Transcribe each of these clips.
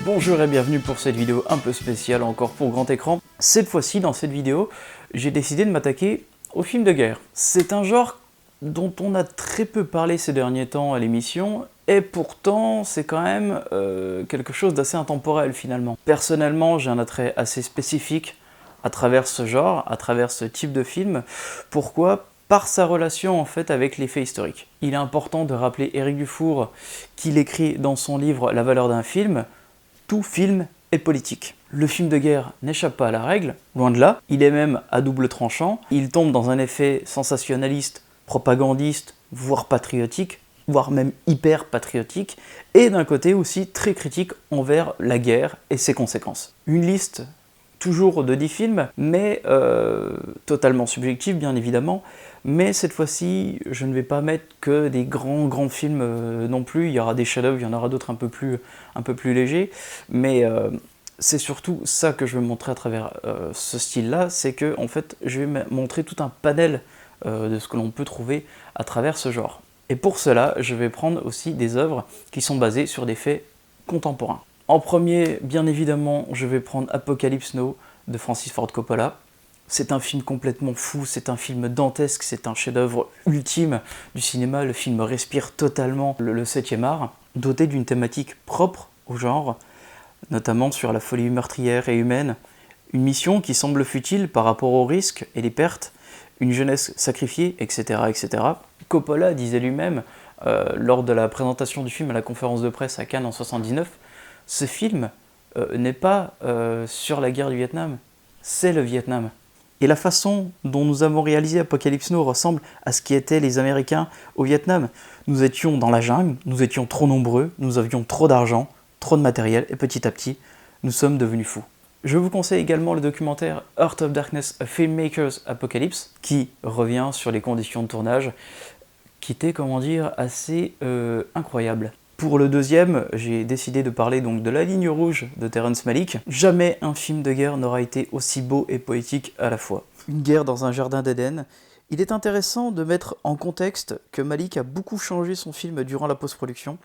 Bonjour et bienvenue pour cette vidéo un peu spéciale encore pour grand écran. Cette fois-ci, dans cette vidéo, j'ai décidé de m'attaquer aux films de guerre. C'est un genre dont on a très peu parlé ces derniers temps à l'émission, et pourtant c'est quand même quelque chose d'assez intemporel finalement. Personnellement, j'ai un attrait assez spécifique à travers ce genre, à travers ce type de film. Pourquoi ? Par sa relation en fait avec les faits historiques. Il est important de rappeler Éric Dufour qu'il écrit dans son livre La valeur d'un film, tout film est politique. Le film de guerre n'échappe pas à la règle, loin de là, il est même à double tranchant, il tombe dans un effet sensationnaliste, propagandiste, voire patriotique, voire même hyper patriotique, et d'un côté aussi très critique envers la guerre et ses conséquences. Une liste toujours de 10 films, mais totalement subjective bien évidemment, mais cette fois-ci, je ne vais pas mettre que des grands films non plus, il y aura des chefs-d'œuvre, il y en aura d'autres un peu plus légers, mais c'est surtout ça que je vais montrer à travers ce style-là, c'est que en fait, je vais montrer tout un panel de ce que l'on peut trouver à travers ce genre. Et pour cela, je vais prendre aussi des œuvres qui sont basées sur des faits contemporains. En premier, bien évidemment, je vais prendre Apocalypse Now de Francis Ford Coppola. C'est un film complètement fou, c'est un film dantesque, c'est un chef-d'œuvre ultime du cinéma. Le film respire totalement le 7e art, doté d'une thématique propre au genre, notamment sur la folie meurtrière et humaine, une mission qui semble futile par rapport aux risques et les pertes, une jeunesse sacrifiée, etc. etc. Coppola disait lui-même, lors de la présentation du film à la conférence de presse à Cannes en 1979, ce film n'est pas sur la guerre du Vietnam, c'est le Vietnam. Et la façon dont nous avons réalisé Apocalypse Now ressemble à ce qu'étaient les Américains au Vietnam. Nous étions dans la jungle, nous étions trop nombreux, nous avions trop d'argent, trop de matériel, et petit à petit, nous sommes devenus fous. Je vous conseille également le documentaire Heart of Darkness, A Filmmaker's Apocalypse, qui revient sur les conditions de tournage, qui étaient, comment dire, assez incroyables. Pour le deuxième, j'ai décidé de parler donc de La Ligne Rouge de Terrence Malick. Jamais un film de guerre n'aura été aussi beau et poétique à la fois. Une guerre dans un jardin d'Éden. Il est intéressant de mettre en contexte que Malick a beaucoup changé son film durant la post-production.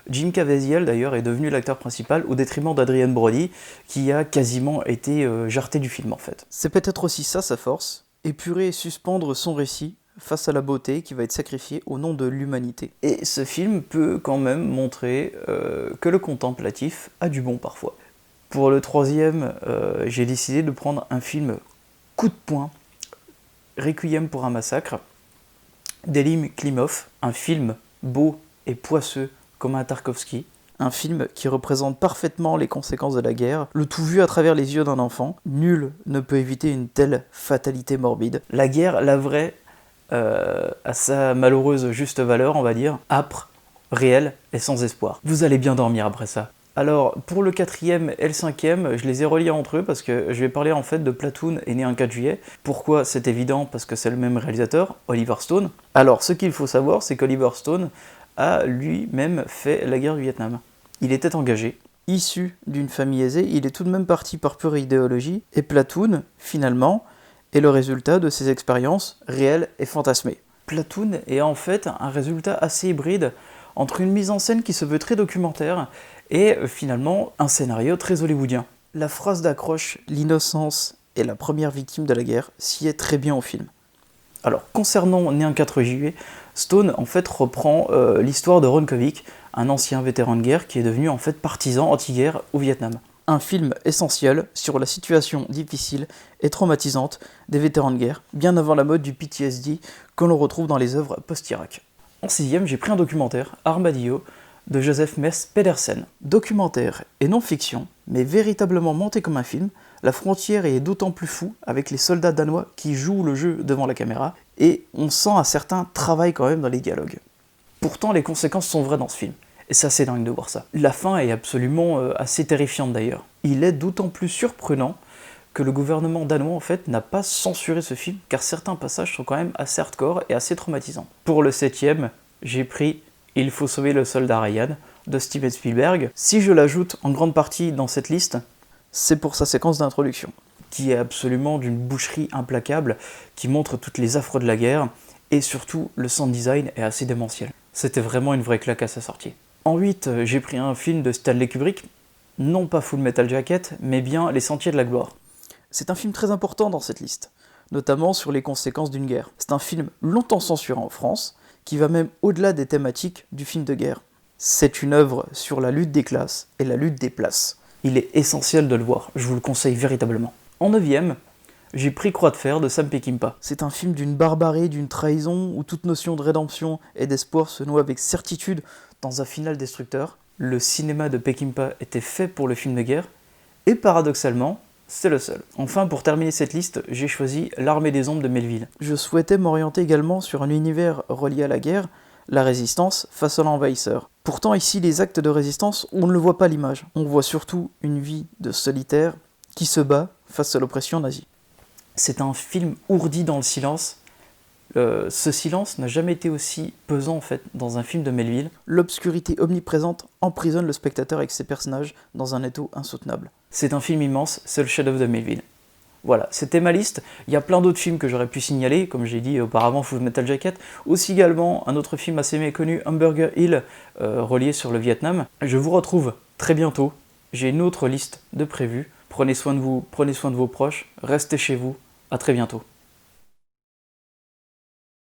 Jim Caviezel d'ailleurs est devenu l'acteur principal au détriment d'Adrien Brody, qui a quasiment été jarté du film en fait. C'est peut-être aussi ça sa force, épurer et suspendre son récit face à la beauté qui va être sacrifiée au nom de l'humanité. Et ce film peut quand même montrer que le contemplatif a du bon parfois. Pour le troisième, j'ai décidé de prendre un film coup de poing, Requiem pour un massacre, d'Elim Klimov, un film beau et poisseux comme un Tarkovsky, un film qui représente parfaitement les conséquences de la guerre, le tout vu à travers les yeux d'un enfant. Nul ne peut éviter une telle fatalité morbide. La guerre, la vraie, à sa malheureuse juste valeur, on va dire, âpre, réelle et sans espoir. Vous allez bien dormir après ça. Alors, pour le 4e et le 5e, je les ai reliés entre eux parce que je vais parler en fait de Platoon est né un 4 juillet. Pourquoi? C'est évident, parce que c'est le même réalisateur, Oliver Stone. Alors, ce qu'il faut savoir, c'est qu'Oliver Stone a lui-même fait la guerre du Vietnam. Il était engagé. Issu d'une famille aisée, il est tout de même parti par pure idéologie, et Platoon, finalement, est le résultat de ses expériences réelles et fantasmées. Platoon est en fait un résultat assez hybride entre une mise en scène qui se veut très documentaire et finalement un scénario très hollywoodien. La phrase d'accroche « l'innocence est la première victime de la guerre » s'y est très bien au film. Alors, concernant Né un 4 juillet, Stone en fait reprend l'histoire de Ron Kovic, un ancien vétéran de guerre qui est devenu en fait partisan anti-guerre au Vietnam. Un film essentiel sur la situation difficile et traumatisante des vétérans de guerre, bien avant la mode du PTSD que l'on retrouve dans les œuvres post-Irak. En 6e, j'ai pris un documentaire, Armadillo, de Joseph Mess Pedersen. Documentaire et non-fiction, mais véritablement monté comme un film, la frontière est d'autant plus floue avec les soldats danois qui jouent le jeu devant la caméra, et on sent un certain travail quand même dans les dialogues. Pourtant, les conséquences sont vraies dans ce film. Et c'est assez dingue de voir ça. La fin est absolument assez terrifiante d'ailleurs. Il est d'autant plus surprenant que le gouvernement danois en fait n'a pas censuré ce film, car certains passages sont quand même assez hardcore et assez traumatisants. Pour le 7e, j'ai pris Il faut sauver le soldat Ryan de Steven Spielberg. Si je l'ajoute en grande partie dans cette liste, c'est pour sa séquence d'introduction, qui est absolument d'une boucherie implacable, qui montre toutes les affres de la guerre, et surtout le sound design est assez démentiel. C'était vraiment une vraie claque à sa sortie. En 8, j'ai pris un film de Stanley Kubrick, non pas Full Metal Jacket, mais bien Les Sentiers de la Gloire. C'est un film très important dans cette liste, notamment sur les conséquences d'une guerre. C'est un film longtemps censuré en France, qui va même au-delà des thématiques du film de guerre. C'est une œuvre sur la lutte des classes et la lutte des places. Il est essentiel de le voir, je vous le conseille véritablement. En 9ème, j'ai pris Croix de fer de Sam Peckinpah. C'est un film d'une barbarie, d'une trahison, où toute notion de rédemption et d'espoir se noue avec certitude dans un final destructeur. Le cinéma de Peckinpah était fait pour le film de guerre, et paradoxalement, c'est le seul. Enfin, pour terminer cette liste, j'ai choisi L'Armée des Ombres de Melville. Je souhaitais m'orienter également sur un univers relié à la guerre, la résistance face à l'envahisseur. Pourtant ici, les actes de résistance, on ne le voit pas à l'image. On voit surtout une vie de solitaire qui se bat face à l'oppression nazie. C'est un film ourdi dans le silence. Ce silence n'a jamais été aussi pesant en fait dans un film de Melville. L'obscurité omniprésente emprisonne le spectateur avec ses personnages dans un étau insoutenable. C'est un film immense, c'est le chef-d'œuvre de Melville. Voilà, c'était ma liste. Il y a plein d'autres films que j'aurais pu signaler, comme j'ai dit auparavant, Full Metal Jacket, aussi également un autre film assez méconnu, Hamburger Hill, relié sur le Vietnam. Je vous retrouve très bientôt, j'ai une autre liste de prévues. Prenez soin de vous, prenez soin de vos proches, restez chez vous, à très bientôt.